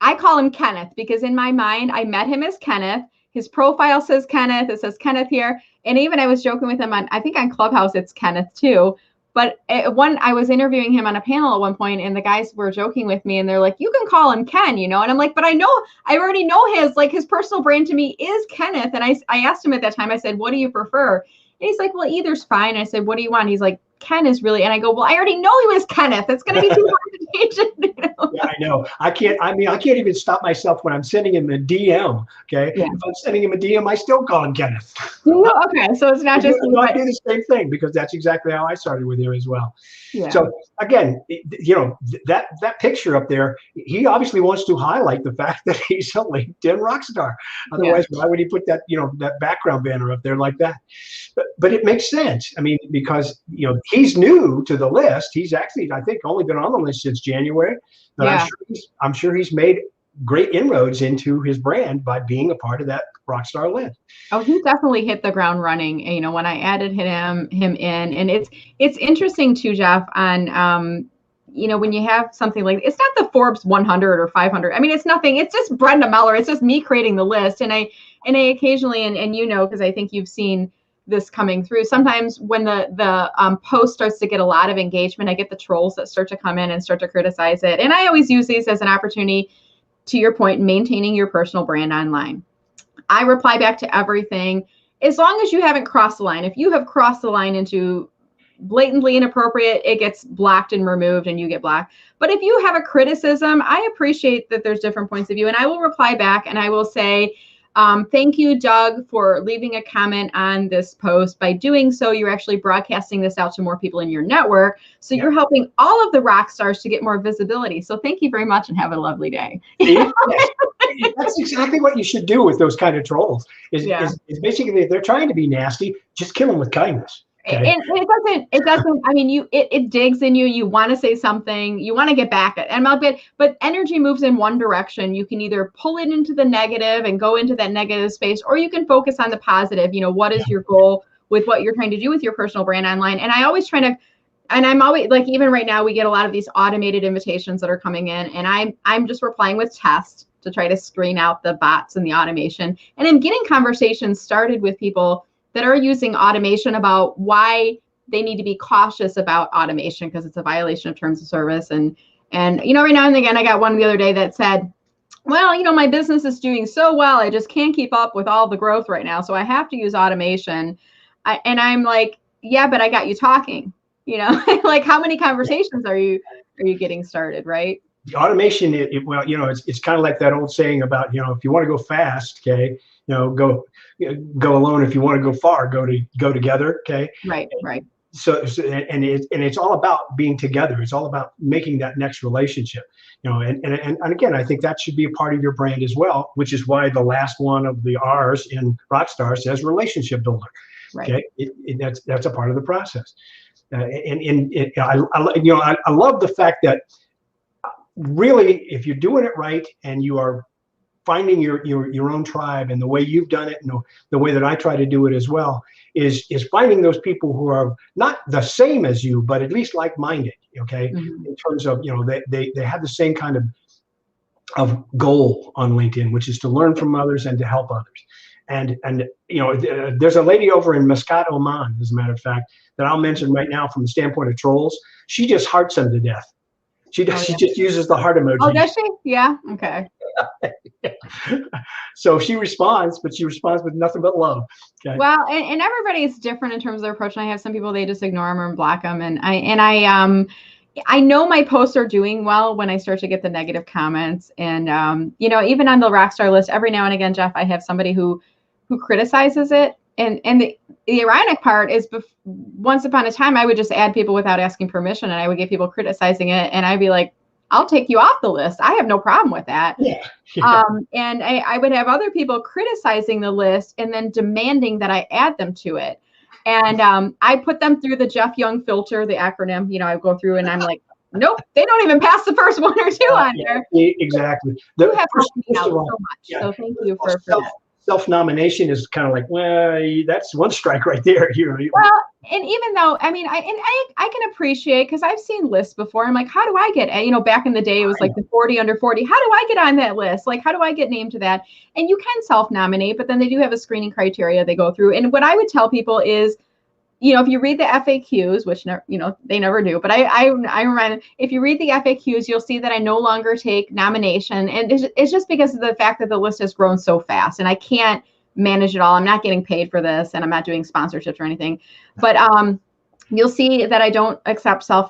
Speaker 1: I call him Kenneth, because in my mind, I met him as Kenneth. His profile says Kenneth. It says Kenneth here. And even I was joking with him I think on Clubhouse, it's Kenneth too. But I was interviewing him on a panel at one point, and the guys were joking with me, and they're like, "You can call him Ken, And I'm like, "But I already know his personal brand to me is Kenneth." And I asked him at that time, I said, "What do you prefer?" And he's like, "Well, either's fine." I said, "What do you want?" He's like, "Ken is really," and I go, "Well, I already know he was Kenneth. It's going to be too hard to change it."
Speaker 2: Yeah, I know. I can't even stop myself when I'm sending him a DM. Okay.
Speaker 1: Yeah.
Speaker 2: If I'm sending him a DM, I still call him Kenneth.
Speaker 1: Okay. So it's not just.
Speaker 2: I do the same thing, because that's exactly how I started with him as well.
Speaker 1: Yeah.
Speaker 2: So again, that picture up there, he obviously wants to highlight the fact that he's a LinkedIn rock star. Otherwise, why would he put that, that background banner up there like that? But it makes sense. I mean, because, he's new to the list. He's actually, I think, only been on the list since January. But I'm sure he's made great inroads into his brand by being a part of that Rockstar list.
Speaker 1: Oh, he definitely hit the ground running. When I added him in, and it's interesting too, Jeff, on when you have something like, it's not the Forbes 100 or 500. I mean, it's nothing. It's just Brenda Meller. It's just me creating the list, and I occasionally, and because I think you've seen this coming through. Sometimes when the post starts to get a lot of engagement, I get the trolls that start to come in and start to criticize it. And I always use these as an opportunity, to your point, maintaining your personal brand online. I reply back to everything, as long as you haven't crossed the line. If you have crossed the line into blatantly inappropriate, it gets blocked and removed and you get blocked. But if you have a criticism, I appreciate that there's different points of view, and I will reply back and I will say, thank you, Doug, for leaving a comment on this post. By doing so, you're actually broadcasting this out to more people in your network. So you're helping all of the rock stars to get more visibility. So thank you very much and have a lovely day.
Speaker 2: That's exactly what you should do with those kind of trolls. Is basically, if they're trying to be nasty, just kill them with kindness. Okay.
Speaker 1: And it doesn't, I mean, it digs in you. You want to say something, you want to get back at it. But energy moves in one direction. You can either pull it into the negative and go into that negative space, or you can focus on the positive. What is your goal with what you're trying to do with your personal brand online? And I always try to, and I'm always like, even right now, we get a lot of these automated invitations that are coming in, and I'm just replying with tests to try to screen out the bots and the automation. And I'm getting conversations started with people that are using automation about why they need to be cautious about automation, because it's a violation of terms of service. And every now and again, I got one the other day that said, well, my business is doing so well, I just can't keep up with all the growth right now, so I have to use automation. And I'm like, yeah, but I got you talking. Like, how many conversations are you getting started, right?
Speaker 2: The automation, it's kind of like that old saying about, if you want to go fast, okay, go alone. If you want to go far, go together. Okay.
Speaker 1: Right.
Speaker 2: So it's all about being together. It's all about making that next relationship, and again, I think that should be a part of your brand as well, which is why the last one of the R's in Rockstar says relationship builder.
Speaker 1: Right.
Speaker 2: Okay. That's a part of the process. I love the fact that really, if you're doing it right and you are finding your own tribe, and the way you've done it, and the way that I try to do it as well, is finding those people who are not the same as you, but at least like-minded. Okay, in terms of they have the same kind of goal on LinkedIn, which is to learn from others and to help others. And there's a lady over in Muscat, Oman, as a matter of fact, that I'll mention right now from the standpoint of trolls. She just hearts them to death. She just uses the heart emoji.
Speaker 1: Oh, does she? Yeah. Okay.
Speaker 2: So she responds, but she responds with nothing but love. Okay.
Speaker 1: Well, and everybody's different in terms of their approach. And I have some people, they just ignore them or block them. And I know my posts are doing well when I start to get the negative comments. And even on the Rockstar list, every now and again, Jeff, I have somebody who criticizes it. and the ironic part is once upon a time, I would just add people without asking permission, and I would get people criticizing it, and I'd be like, I'll take you off the list. I have no problem with that.
Speaker 2: Yeah. Yeah.
Speaker 1: And I would have other people criticizing the list and then demanding that I add them to it. And I put them through the Jeff Young filter, the acronym. You know, I go through and I'm like, nope, they don't even pass the first one or two on there.
Speaker 2: Exactly.
Speaker 1: You have helped me out so much. So thank you for that.
Speaker 2: Self-nomination is kind of like, well, that's one strike right there.
Speaker 1: Well, and even though, I mean, I can appreciate, because I've seen lists before. I'm like, how do I get, back in the day, it was like the 40 under 40. How do I get on that list? Like, how do I get named to that? And you can self-nominate, but then they do have a screening criteria they go through. And what I would tell people is, if you read the FAQs, which they never do, but I remind them, if you read the FAQs, you'll see that I no longer take nomination, and it's just because of the fact that the list has grown so fast, and I can't manage it all. I'm not getting paid for this, and I'm not doing sponsorships or anything. But you'll see that I don't accept self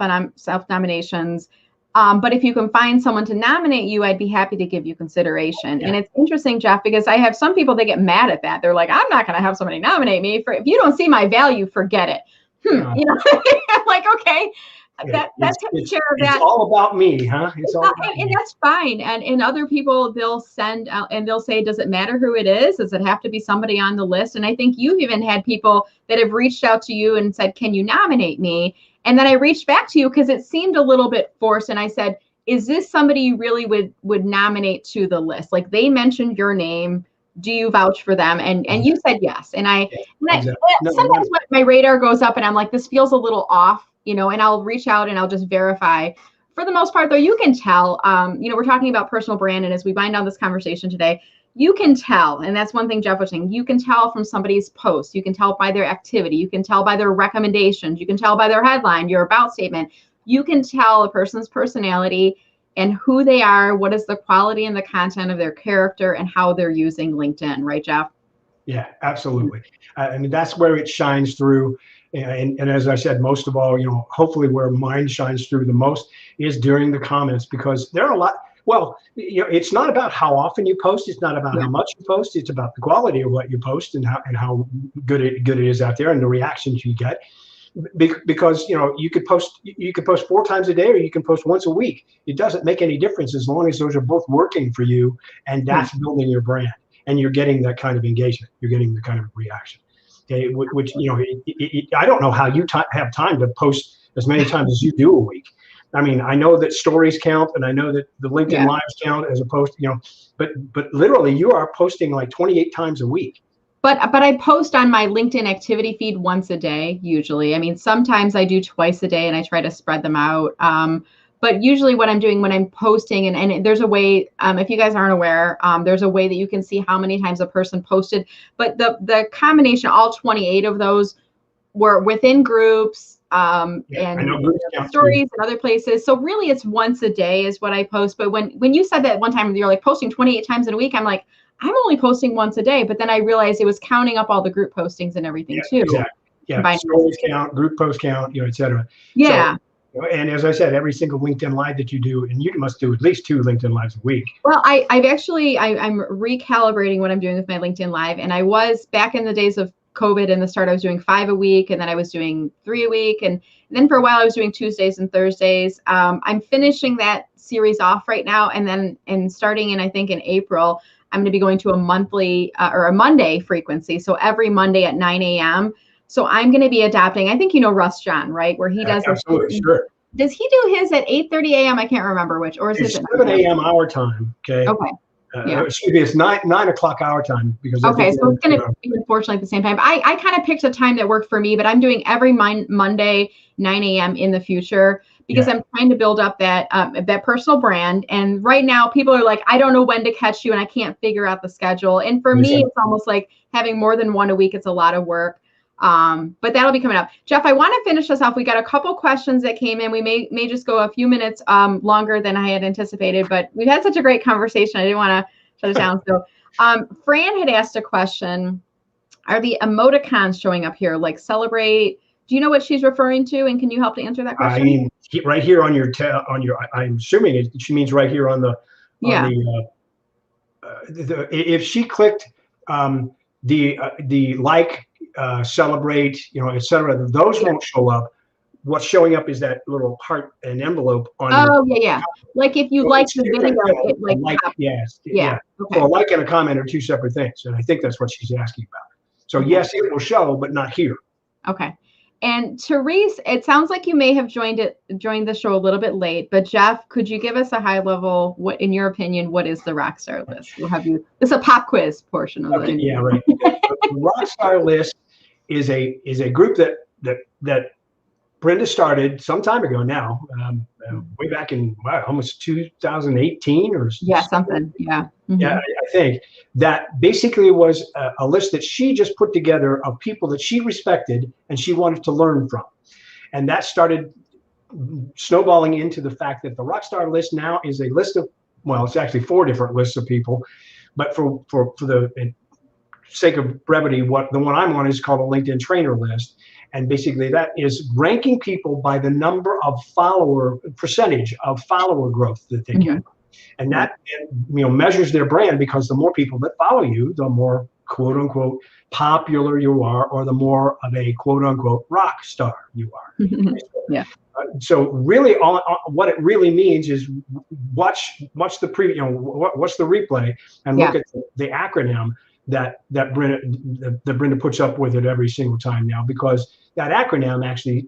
Speaker 1: nominations. But if you can find someone to nominate you, I'd be happy to give you consideration. Yeah. And it's interesting, Jeff, because I have some people that get mad at that. They're like, I'm not going to have somebody nominate me. If you don't see my value, forget it. I'm like, okay, that takes care of that.
Speaker 2: It's all about me, huh?
Speaker 1: And that's fine. And other people, they'll send out and they'll say, does it matter who it is? Does it have to be somebody on the list? And I think you've even had people that have reached out to you and said, can you nominate me? And then I reached back to you because it seemed a little bit forced. And I said, is this somebody you really would nominate to the list? Like, they mentioned your name. Do you vouch for them? And you said yes. And sometimes when my radar goes up and I'm like, this feels a little off, and I'll reach out and I'll just verify. For the most part, though, you can tell, we're talking about personal brand. And as we wind down this conversation today, you can tell, and that's one thing Jeff was saying, you can tell from somebody's post, you can tell by their activity, you can tell by their recommendations, you can tell by their headline, your about statement, you can tell a person's personality and who they are, what is the quality and the content of their character, and how they're using LinkedIn, right, Jeff?
Speaker 2: Yeah, absolutely. I mean, that's where it shines through. And as I said, most of all, hopefully where mine shines through the most is during the comments, because there are a lot. Well, it's not about how often you post. It's not about how much you post. It's about the quality of what you post and how good it is out there and the reactions you get. Because you could post 4 times a day, or you can post once a week. It doesn't make any difference as long as those are both working for you, and that's building your brand, and you're getting that kind of engagement. You're getting the kind of reaction. Okay, which I don't know how you have time to post as many times as you do a week. I mean, I know that stories count, and I know that the LinkedIn lives count as opposed to, but literally you are posting like 28 times a week.
Speaker 1: But I post on my LinkedIn activity feed once a day, usually. I mean, sometimes I do twice a day and I try to spread them out. But usually what I'm doing when I'm posting, and there's a way, if you guys aren't aware, there's a way that you can see how many times a person posted. But the combination, all 28 of those were within groups, and stories and other places. So really it's once a day is what I post. But when you said that one time, you're like posting 28 times in a week, I'm like, I'm only posting once a day. But then I realized it was counting up all the group postings and everything too.
Speaker 2: Exactly. Yeah, stories count, group posts count, et cetera.
Speaker 1: Yeah.
Speaker 2: So, and as I said, every single LinkedIn live that you do, and you must do at least 2 LinkedIn lives a week.
Speaker 1: Well, I'm recalibrating what I'm doing with my LinkedIn live. And I was back in the days of COVID in the start, I was doing 5 a week, and then I was doing 3 a week. And then for a while I was doing Tuesdays and Thursdays. I'm finishing that series off right now. And starting in April, I'm going to be going to a monthly or a Monday frequency. So every Monday at 9 a.m. So I'm going to be adopting, I think Russ John, right? Where he does.
Speaker 2: Absolutely, sure.
Speaker 1: Does he do his at 8:30 a.m.? I can't remember which, or is it
Speaker 2: 7 a.m. our time? Okay.
Speaker 1: Okay.
Speaker 2: Excuse me, it's 9 o'clock our time, because
Speaker 1: so it's going to be unfortunately at the same time. I kind of picked a time that worked for me, but I'm doing every Monday 9 a.m. in the future, because I'm trying to build up that personal brand. And right now people are like, I don't know when to catch you, and I can't figure out the schedule. And for me, it's almost like having more than one a week. It's a lot of work. But that'll be coming up. Jeff, I want to finish this off. We got a couple questions that came in. We may just go a few minutes longer than I had anticipated, but we've had such a great conversation. I didn't want to shut it down. So Fran had asked a question. Are the emoticons showing up here, like celebrate? Do you know what she's referring to? And can you help to answer that question?
Speaker 2: I mean, right here on your I'm assuming she means right here on the if she clicked the like celebrate, et cetera. Those won't show up. What's showing up is that little heart and envelope on.
Speaker 1: Oh, yeah. Like if you like the video, it like
Speaker 2: like, yes,
Speaker 1: yeah. Okay.
Speaker 2: So a like and a comment are two separate things, and I think that's what she's asking about. So yes, it will show, but not here.
Speaker 1: Okay. And Therese, it sounds like you may have joined the show a little bit late, but Jeff, could you give us a high level, what, in your opinion, what is the Rockstar list? We'll have you, this is a pop quiz portion of it.
Speaker 2: Yeah, right. The Rockstar list is a group that Brenda started some time ago now, way back in almost 2018 or
Speaker 1: something. Yeah.
Speaker 2: Mm-hmm. Yeah, I think that basically was a list that she just put together of people that she respected and she wanted to learn from, and that started snowballing into the fact that the Rockstar list now is a list of, well, it's actually 4 different lists of people, but for the sake of brevity, the one I'm on is called a LinkedIn trainer list. And basically that is ranking people by the number of percentage of follower growth that they get. And that measures their brand, because the more people that follow you, the more quote unquote popular you are, or the more of a quote unquote rock star you are.
Speaker 1: Yeah.
Speaker 2: So really what it really means is watch the what's the replay and look at the acronym that Brenda puts up with it every single time now, because that acronym actually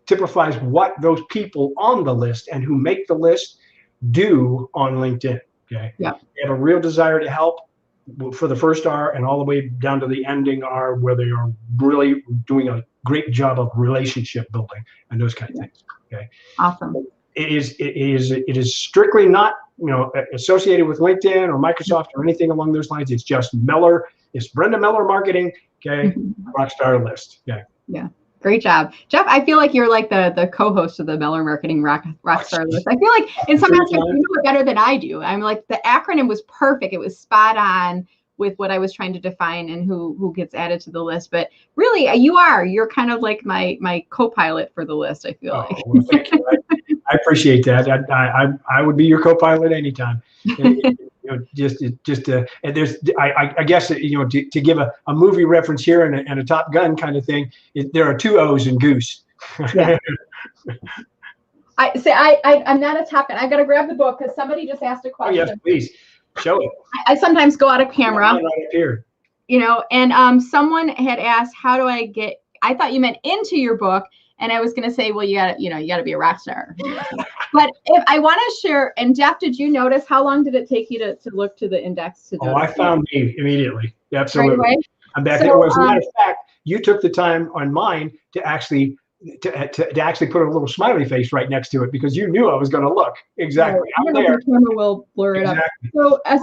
Speaker 2: typifies what those people on the list and who make the list do on LinkedIn. Okay. Yeah. They have a real desire to help for the first R and all the way down to the ending R, where they are really doing a great job of relationship building and those kind of things. Okay.
Speaker 1: Awesome.
Speaker 2: It is strictly not associated with LinkedIn or Microsoft or anything along those lines. It's just Meller. It's Brenda Meller Marketing. Okay. Rockstar list. Okay.
Speaker 1: Yeah. Great job, Jeff. I feel like you're like the co-host of the Meller Marketing Rockstar list. I feel like in some aspects you know it better than I do. I'm like, the acronym was perfect. It was spot on with what I was trying to define and who gets added to the list. But really, you're kind of like my co-pilot for the list, I feel like.
Speaker 2: Well, thank you. I appreciate that. I would be your co-pilot anytime. And there's, I guess, to give a movie reference here and a Top Gun kind of thing, there are 2 O's in Goose.
Speaker 1: Yeah. I'm not a Top Gun. I got to grab the book because somebody just asked a question.
Speaker 2: Oh, yes, please. Show it.
Speaker 1: I sometimes go out of camera.
Speaker 2: Right up here.
Speaker 1: And someone had asked, how do I get, I thought you meant into your book. And I was going to say, well, you gotta be a rock star. But if I want to share, and Jeff, did you notice, how long did it take you to look to the index?
Speaker 2: I found me immediately. Absolutely.
Speaker 1: Right away?
Speaker 2: I'm back. As a matter of fact, you took the time on mine to actually put a little smiley face right next to it, because you knew I was going to look. Exactly.
Speaker 1: Right. I'm there. The camera will blur it up.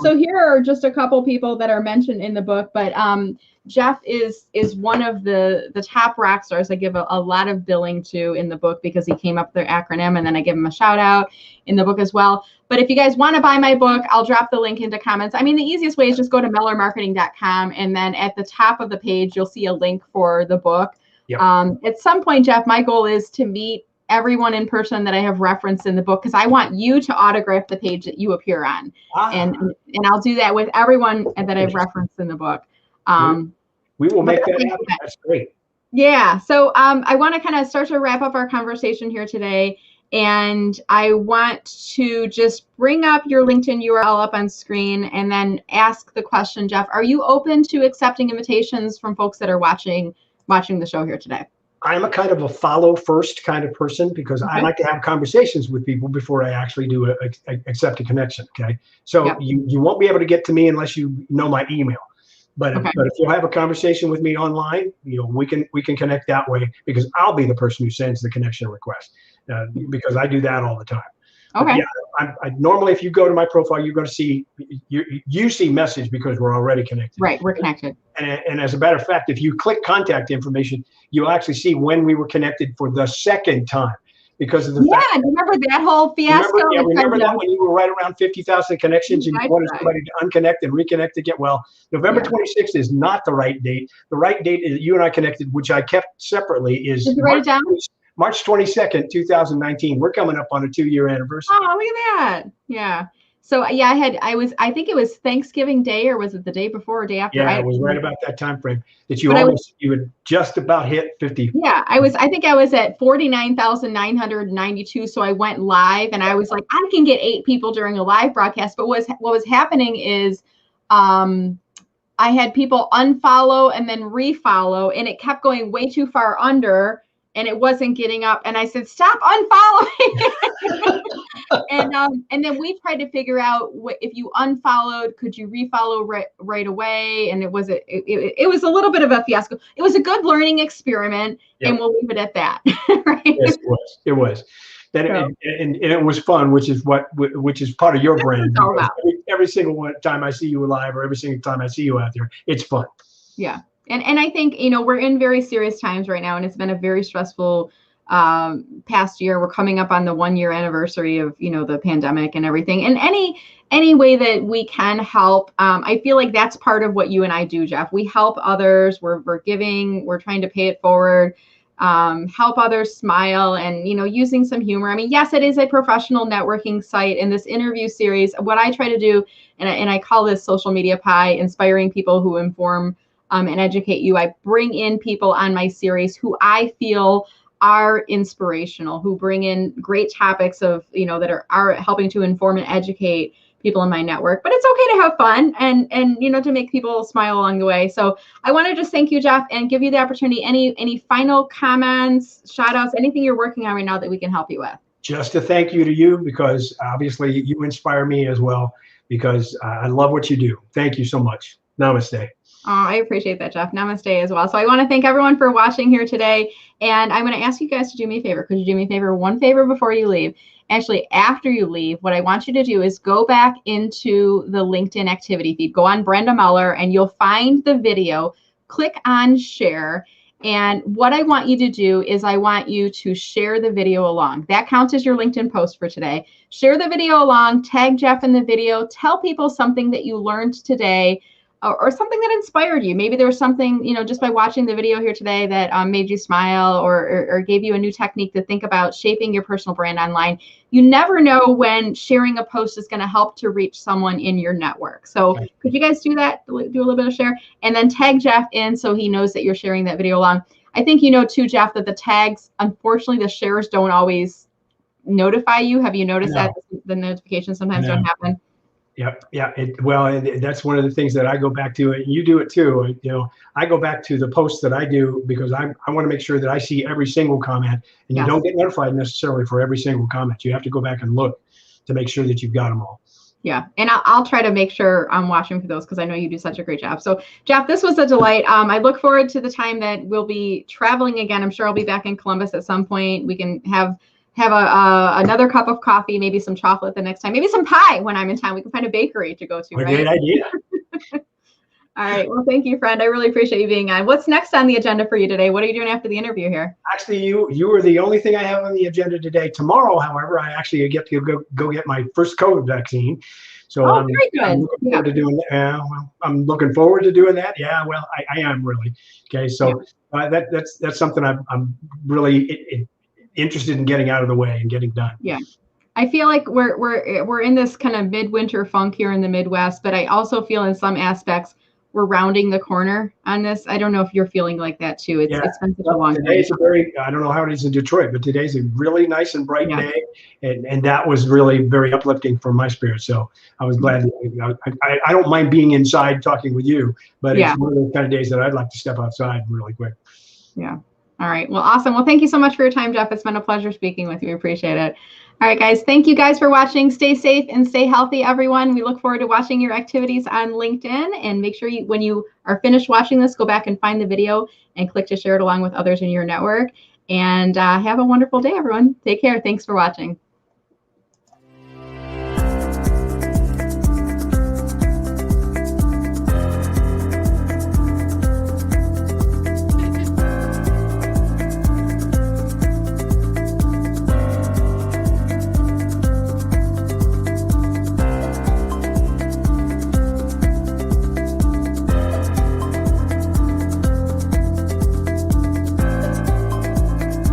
Speaker 1: So here are just a couple people that are mentioned in the book, but Jeff is one of the top rock stars I give a lot of billing to in the book, because he came up with their acronym, and then I give him a shout out in the book as well. But if you guys want to buy my book, I'll drop the link into comments. I mean, the easiest way is just go to mellermarketing.com, and then at the top of the page, you'll see a link for the book. Yep. At some point, Jeff, my goal is to meet everyone in person that I have referenced in the book, because I want you to autograph the page that you appear on. And I'll do that with everyone that I've referenced in the book.
Speaker 2: We will make that happen. That's great.
Speaker 1: Yeah. So I want to kind of start to wrap up our conversation here today. And I want to just bring up your LinkedIn URL up on screen and then ask the question, Jeff, are you open to accepting invitations from folks that are watching the show here today?
Speaker 2: I'm a kind of a follow first kind of person, because I like to have conversations with people before I actually do accept a connection. Okay. So you won't be able to get to me unless you know my email. But if you'll have a conversation with me online, we can connect that way, because I'll be the person who sends the connection request, because I do that all the time. Okay. Yeah, I normally, if you go to my profile, you're going to see you see message, because we're already connected.
Speaker 1: Right, we're connected.
Speaker 2: And as a matter of fact, if you click contact information, you'll actually see when we were connected for the second time. Because of the fact,
Speaker 1: remember that whole fiasco?
Speaker 2: Remember that when you were right around 50,000 connections and you wanted somebody to unconnect and reconnect again? Well, November 26th is not the right date. The right date is you and I connected, which I kept separately, is
Speaker 1: Did you write it down?
Speaker 2: March 22nd, 2019. We're coming up on a 2-year anniversary.
Speaker 1: Oh, look at that. Yeah. So yeah, I think it was Thanksgiving Day, or was it the day before or day after?
Speaker 2: Yeah, it was right about that time frame that
Speaker 1: But
Speaker 2: you had just about hit 50.
Speaker 1: Yeah, I think I was at 49,992. So I went live and I was like, I can get 8 people during a live broadcast. But what was happening is I had people unfollow and then refollow, and it kept going way too far under, and it wasn't getting up. And I said, stop unfollowing. And then we tried to figure out if you unfollowed, could you refollow right away? And it was a little bit of a fiasco. It was a good learning experiment, yep. And we'll leave it at that. Right? Yes,
Speaker 2: it was. And it was fun, which is part of your brand. Every single time I see you live, or every single time I see you out there, it's fun.
Speaker 1: Yeah, and I think we're in very serious times right now, and it's been a very stressful past year. We're coming up on the 1-year anniversary of the pandemic and everything. And any way that we can help, I feel like that's part of what you and I do, Jeff. We help others. We're giving. We're trying to pay it forward. Help others smile, and using some humor. I mean, yes, it is a professional networking site. In this interview series, what I try to do, and I call this social media pie, inspiring people who inform and educate you. I bring in people on my series who I feel are inspirational, who bring in great topics of that are helping to inform and educate people in my network. But it's okay to have fun and to make people smile along the way. So I want to just thank you, Jeff, and give you the opportunity. Any final comments, shout outs, anything you're working on right now that we can help you with?
Speaker 2: Just a thank you to you, because obviously you inspire me as well, because I love what you do. Thank you so much. Namaste.
Speaker 1: Oh, I appreciate that, Jeff. Namaste as well. So I want to thank everyone for watching here today. And I'm going to ask you guys to do me a favor. Could you do me a favor? One favor before you leave. Actually, after you leave, what I want you to do is go back into the LinkedIn activity feed. Go on Brenda Muller and you'll find the video. Click on share. And what I want you to do is I want you to share the video along. That counts as your LinkedIn post for today. Share the video along, tag Jeff in the video, tell people something that you learned today, or something that inspired you. Maybe there was something, just by watching the video here today that made you smile, or gave you a new technique to think about shaping your personal brand online. You never know when sharing a post is going to help to reach someone in your network. So could you guys do that? Do a little bit of share, and then tag Jeff in so he knows that you're sharing that video along. I think too, Jeff, that the tags, unfortunately, the shares don't always notify you. Have you noticed that the notifications sometimes don't happen?
Speaker 2: Yep. Yeah. That's one of the things that I go back to, and you do it too. I go back to the posts that I do, because I want to make sure that I see every single comment, and you don't get notified necessarily for every single comment. You have to go back and look to make sure that you've got them all.
Speaker 1: Yeah, and I'll try to make sure I'm watching for those, because I know you do such a great job. So, Jeff, this was a delight. I look forward to the time that we'll be traveling again. I'm sure I'll be back in Columbus at some point. We can have another cup of coffee, maybe some chocolate the next time, maybe some pie when I'm in town. We can find a bakery to go to. Right?
Speaker 2: Great idea.
Speaker 1: All right. Well, thank you, friend. I really appreciate you being on. What's next on the agenda for you today? What are you doing after the interview here?
Speaker 2: Actually, you are the only thing I have on the agenda today. Tomorrow, however, I actually get to go get my first COVID vaccine. So I'm looking forward to doing that. Well, I'm looking forward to doing that. Yeah, well, I am really. Okay, so that's something I'm really interested in getting out of the way and getting done.
Speaker 1: Yeah. I feel like we're in this kind of midwinter funk here in the Midwest, but I also feel in some aspects we're rounding the corner on this. I don't know if you're feeling like that too. It's been such a long day.
Speaker 2: I don't know how it is in Detroit, but today's a really nice and bright day, and that was really very uplifting for my spirit. So I was glad. I don't mind being inside talking with you, but it's one of those kind of days that I'd like to step outside really quick.
Speaker 1: Yeah. All right. Well, awesome. Well, thank you so much for your time, Jeff. It's been a pleasure speaking with you. We appreciate it. All right, guys. Thank you guys for watching. Stay safe and stay healthy, everyone. We look forward to watching your activities on LinkedIn. And make sure when you are finished watching this, go back and find the video and click to share it along with others in your network. And have a wonderful day, everyone. Take care. Thanks for watching.